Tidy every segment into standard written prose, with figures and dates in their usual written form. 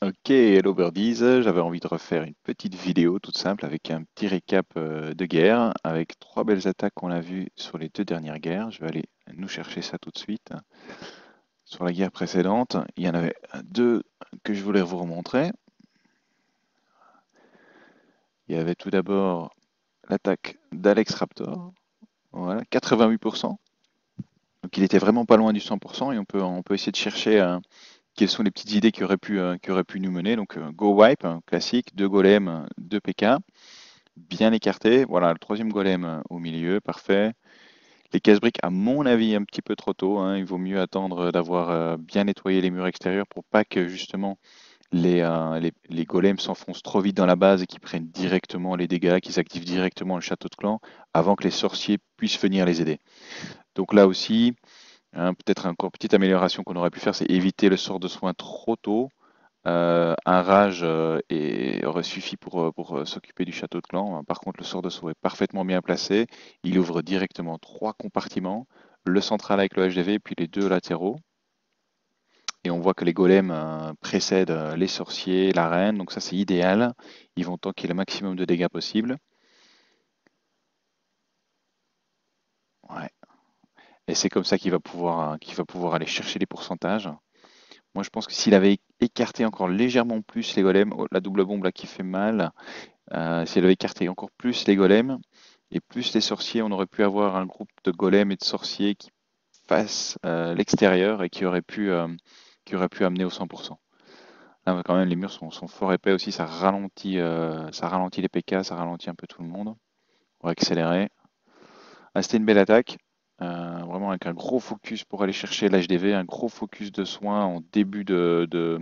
Ok, hello Birdies, j'avais envie de refaire une petite vidéo toute simple avec un petit récap de guerre, avec trois belles attaques qu'on a vues sur les deux dernières guerres. Je vais aller nous chercher ça tout de suite. Sur la guerre précédente, il y en avait deux que je voulais vous remontrer. Il y avait tout d'abord l'attaque d'Alex Raptor, voilà, 88%. Donc il était vraiment pas loin du 100% et on peut essayer de chercher quelles sont les petites idées qui auraient pu nous mener. Donc Go Wipe, classique, deux golems, deux PK. Bien écarté. Voilà, le troisième golem au milieu, parfait. Les casse-briques, à mon avis, un petit peu trop tôt, hein. Il vaut mieux attendre d'avoir bien nettoyé les murs extérieurs pour pas que justement les golems s'enfoncent trop vite dans la base et qu'ils prennent directement les dégâts, qu'ils activent directement le château de clan avant que les sorciers puissent venir les aider. Donc là aussi, hein, peut-être encore petite amélioration qu'on aurait pu faire, c'est éviter le sort de soin trop tôt. Un rage aurait suffi pour s'occuper du château de clan. Par contre, le sort de saut est parfaitement bien placé. Il ouvre directement trois compartiments, le central avec le HDV, puis les deux latéraux. Et on voit que les golems précèdent les sorciers, la reine, donc ça c'est idéal. Ils vont tanker le maximum de dégâts possible. Ouais. Et c'est comme ça qu'il va pouvoir aller chercher les pourcentages. Moi je pense que s'il avait écarté encore légèrement plus les golems, oh, la double bombe là qui fait mal, s'il avait écarté encore plus les golems et plus les sorciers, on aurait pu avoir un groupe de golems et de sorciers qui fassent l'extérieur et qui aurait pu amener au 100%. Là, quand même, les murs sont fort épais aussi, ça ralentit les PK, ça ralentit un peu tout le monde. On va accélérer. Ah, c'était une belle attaque, vraiment avec un gros focus pour aller chercher l'HDV, un gros focus de soins en début de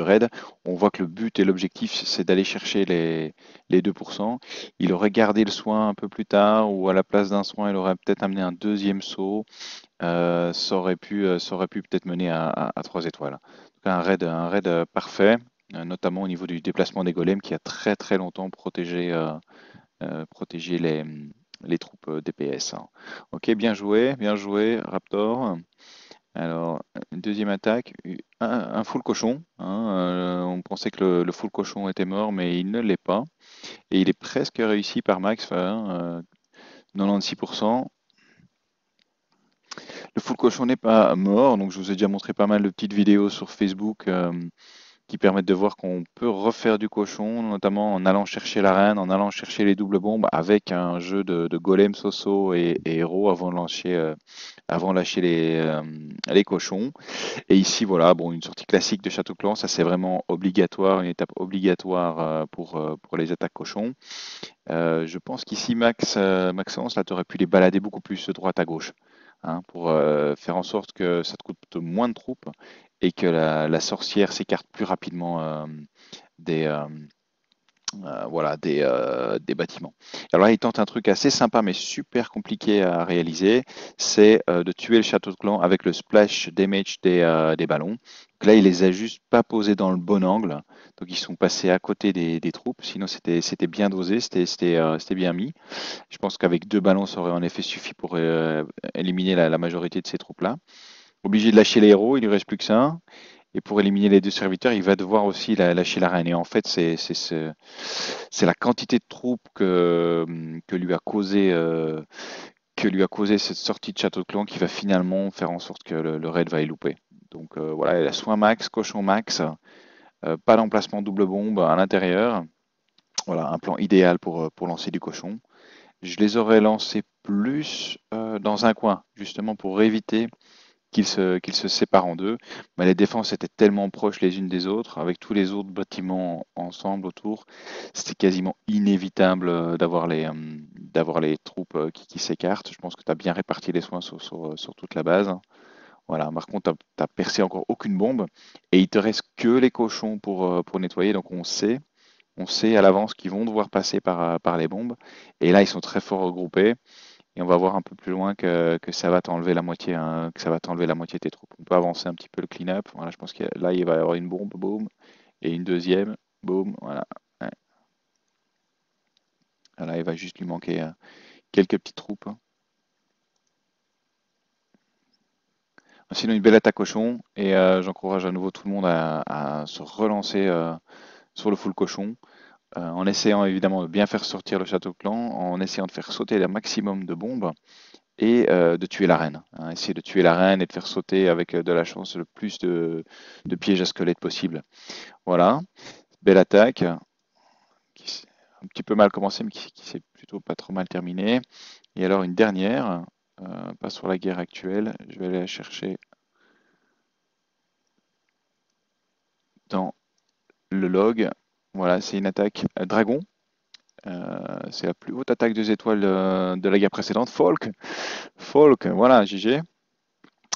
raid. On voit que le but et l'objectif, c'est d'aller chercher les 2%. Il aurait gardé le soin un peu plus tard, ou à la place d'un soin, il aurait peut-être amené un deuxième saut. Ça aurait pu peut-être mener à 3 étoiles. Donc un raid parfait, notamment au niveau du déplacement des golems qui a très très longtemps protégé les troupes DPS, hein. Ok, bien joué, Raptor. Alors, une deuxième attaque, un full cochon, hein, on pensait que le full cochon était mort, mais il ne l'est pas. Et il est presque réussi par Max, hein, 96%. Le full cochon n'est pas mort, donc je vous ai déjà montré pas mal de petites vidéos sur Facebook qui permettent de voir qu'on peut refaire du cochon, notamment en allant chercher la reine, en allant chercher les doubles bombes avec un jeu de golem, soso et héros avant de lâcher les cochons. Et ici, voilà, bon, une sortie classique de Château Clan, ça c'est vraiment obligatoire, une étape obligatoire pour les attaques cochons. Je pense qu'ici, Maxence, là, tu aurais pu les balader beaucoup plus de droite à gauche, hein, pour faire en sorte que ça te coûte moins de troupes et que la sorcière s'écarte plus rapidement des, euh, voilà, des bâtiments. Alors là, il tente un truc assez sympa mais super compliqué à réaliser, c'est de tuer le château de clan avec le splash damage des ballons. Donc là, il les a juste pas posés dans le bon angle, donc ils sont passés à côté des troupes, sinon c'était bien dosé, c'était bien mis. Je pense qu'avec deux ballons, ça aurait en effet suffi pour éliminer la majorité de ces troupes-là. Obligé de lâcher les héros, il lui reste plus que ça. Et pour éliminer les deux serviteurs, il va devoir aussi lâcher la reine. Et en fait, c'est la quantité de troupes que lui a causé cette sortie de Château de Clan qui va finalement faire en sorte que le raid va y louper. Donc voilà, il a soin max, cochon max, pas d'emplacement double bombe à l'intérieur. Voilà, un plan idéal pour lancer du cochon. Je les aurais lancés plus dans un coin, justement pour éviter qu'ils se séparent en deux. Mais les défenses étaient tellement proches les unes des autres, avec tous les autres bâtiments ensemble autour, c'était quasiment inévitable d'avoir les troupes qui s'écartent. Je pense que tu as bien réparti les soins sur toute la base. Voilà. Par contre, tu n'as percé encore aucune bombe et il te reste que les cochons pour nettoyer. Donc on sait à l'avance qu'ils vont devoir passer par les bombes. Et là, ils sont très fort regroupés. Et on va voir un peu plus loin que ça va t'enlever la moitié, hein, que ça va t'enlever la moitié de tes troupes. On peut avancer un petit peu le clean-up. Voilà, je pense que là, il va y avoir une bombe, boum, et une deuxième, boum, voilà. Ouais. Là, il va juste lui manquer quelques petites troupes, hein. Sinon, une belle attaque cochon et j'encourage à nouveau tout le monde à se relancer sur le full cochon en essayant évidemment de bien faire sortir le château de clan, en essayant de faire sauter le maximum de bombes et de tuer la reine, hein. Essayer de tuer la reine et de faire sauter avec de la chance le plus de pièges à squelettes possible. Voilà, belle attaque qui s'est un petit peu mal commencé mais qui s'est plutôt pas trop mal terminée. Et alors une dernière, pas sur la guerre actuelle, je vais aller la chercher dans le log. Voilà, c'est une attaque dragon. C'est la plus haute attaque 2 étoiles de la guerre précédente. Folk, voilà, GG.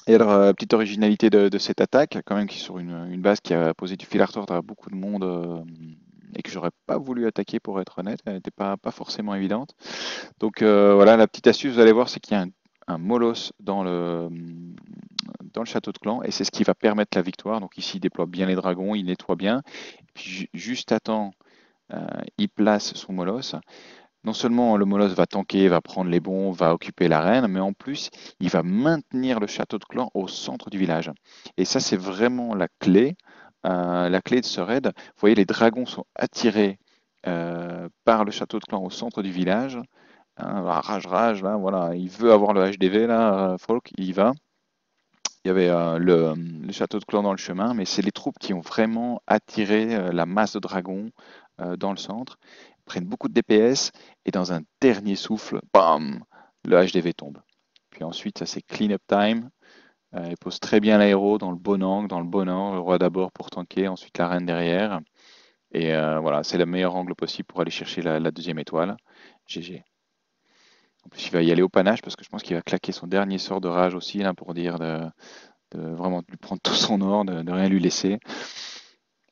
Et alors, petite originalité de cette attaque, quand même, qui est sur une base qui a posé du fil à retordre à beaucoup de monde et que j'aurais pas voulu attaquer pour être honnête. Elle n'était pas forcément évidente. Donc voilà, la petite astuce, vous allez voir, c'est qu'il y a un molosse dans le château de clan et c'est ce qui va permettre la victoire. Donc ici, il déploie bien les dragons, il nettoie bien. Et puis juste à temps, il place son molosse. Non seulement le molosse va tanker, va prendre les bons, va occuper l'arène, mais en plus, il va maintenir le château de clan au centre du village. Et ça, c'est vraiment la clé de ce raid. Vous voyez, les dragons sont attirés par le château de clan au centre du village. Hein, rage, là, voilà, il veut avoir le HDV, là, Folk, il y va. Il y avait le château de clan dans le chemin, mais c'est les troupes qui ont vraiment attiré la masse de dragons dans le centre, prennent beaucoup de DPS, et dans un dernier souffle, bam, le HDV tombe. Puis ensuite, ça c'est clean up time. Il pose très bien l'aéro dans le bon angle, dans le bon ordre, le roi d'abord pour tanker, ensuite la reine derrière. Et voilà, c'est le meilleur angle possible pour aller chercher la deuxième étoile. GG. En plus, il va y aller au panache parce que je pense qu'il va claquer son dernier sort de rage aussi là, pour dire de vraiment lui prendre tout son or, de rien lui laisser.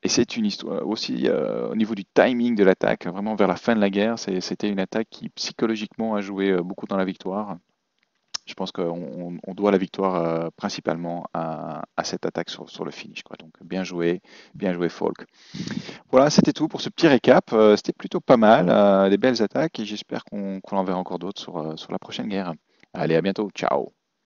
Et c'est une histoire aussi au niveau du timing de l'attaque, vraiment vers la fin de la guerre, c'était une attaque qui psychologiquement a joué beaucoup dans la victoire. Je pense qu'on doit la victoire principalement à cette attaque sur le finish, quoi. Donc bien joué Folk. Voilà, c'était tout pour ce petit récap. C'était plutôt pas mal, des belles attaques et j'espère qu'on en verra encore d'autres sur la prochaine guerre. Allez, à bientôt, ciao.